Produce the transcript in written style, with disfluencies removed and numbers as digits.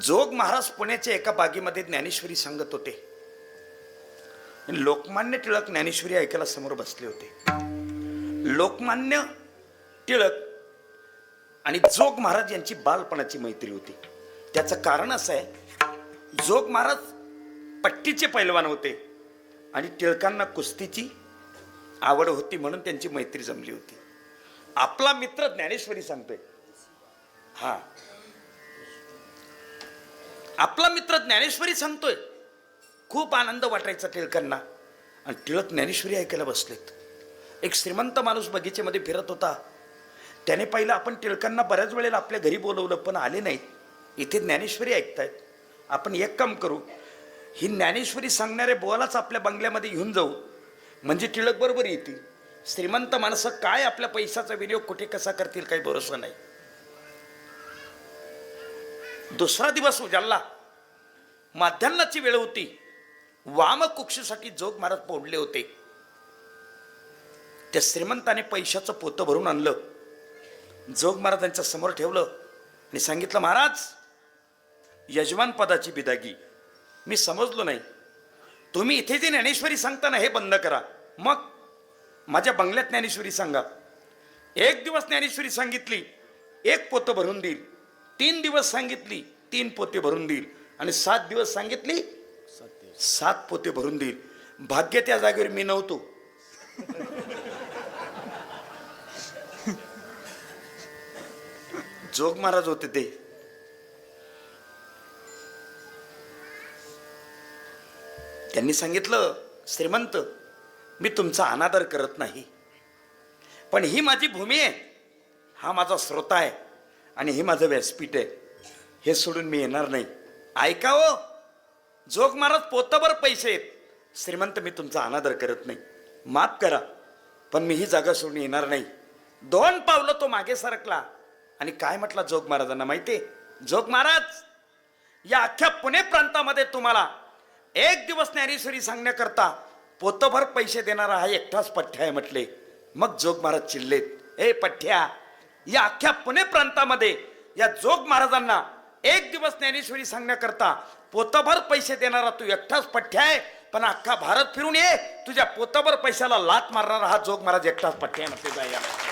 जोग महाराज पुण्याच्या एका बागेमध्ये ज्ञानेश्वरी सांगत होते. लोकमान्य टिळक ज्ञानेश्वरी ऐकायला समोर बसले होते. लोकमान्य टिळक आणि जोग महाराज यांची बालपणाची मैत्री होती. त्याचं कारण असं आहे, जोग महाराज पट्टीचे पैलवान होते आणि टिळकांना कुस्तीची आवड होती, म्हणून त्यांची मैत्री जमली होती. आपला मित्र ज्ञानेश्वरी सांगतोय, हा आपला मित्र ज्ञानेश्वरी सांगतोय. खूप आनंद वाटायचा टिळकांना आणि टिळक ज्ञानेश्वरी ऐकायला बसलेत. एक श्रीमंत माणूस बगीचेमध्ये फिरत होता. त्याने पाहिलं आपण टिळकांना बऱ्याच वेळेला आपल्या घरी बोलवलं पण आले नाहीत. इथे ज्ञानेश्वरी ऐकतायत. आपण एक काम करू, ही ज्ञानेश्वरी सांगणारे बोलाच आपल्या बंगल्यामध्ये घेऊन जाऊ, म्हणजे टिळक बरोबर येतील. श्रीमंत माणसं काय आपल्या पैशाचा विनियोग कुठे कसा करतील काही भरोसा नाही. दुसरा दिवस उजाडला. माध्यान्नाची वेळ होती. वामकुक्षीसाठी जोग महाराज पोडले होते. त्या श्रीमंताने पैशाचं पोतं भरून आणलं, जोग महाराजांच्या समोर ठेवलं आणि सांगितलं, महाराज यजमान पदाची बिदागी मी समजलो नाही. तुम्ही इथे जे ज्ञानेश्वरी सांगता ना हे बंद करा, मग माझ्या बंगल्यात ज्ञानेश्वरी सांगा. एक दिवस ज्ञानेश्वरी सांगितली, एक पोतं भरून देईल. 3 दिवस सांगितली, 3 पोते भरून देईल. आणि 7 दिवस सांगितली, 7 पोते भरून देईल. भाग्य त्या जागेवर मी नव्हतो. जोग महाराज होते ते. त्यांनी सांगितलं, श्रीमंत मी तुमचा अनादर करत नाही, पण ही माझी भूमी आहे, हा माझा श्रोता आहे आणि हे माझं व्यासपीठ आहे. हे सोडून मी येणार नाही. ऐका हो, जोग महाराज पोतभर पैसे आहेत. श्रीमंत मी तुमचा अनादर करत नाही, माफ करा, पण मी ही जागा सोडून येणार नाही. 2 पावलं तो मागे सरकला आणि काय म्हटला जोग महाराजांना माहितीये? जोग महाराज, या अख्ख्या पुणे प्रांतामध्ये तुम्हाला एक दिवस ज्ञानेश्वरी सांगण्याकरता पोतभर पैसे देणारा हा एकटाच पठ्ठ्या आहे म्हटले. मग जोग महाराज चिडलेत, ए पठ्ठ्या, या अख्ख्या पुणे प्रांतामध्ये या जोग महाराजांना एक दिवस ज्ञानेश्वरी सांगण्याकरता पोतभर पैसे देणारा तू एकटाच पठ्ठ्या आहे, पण अख्खा भारत फिरून ये, तुझ्या पोतभर पैशाला लात मारणारा हा जोग महाराज एकटाच पठ्ठ्या आहे म्हटले.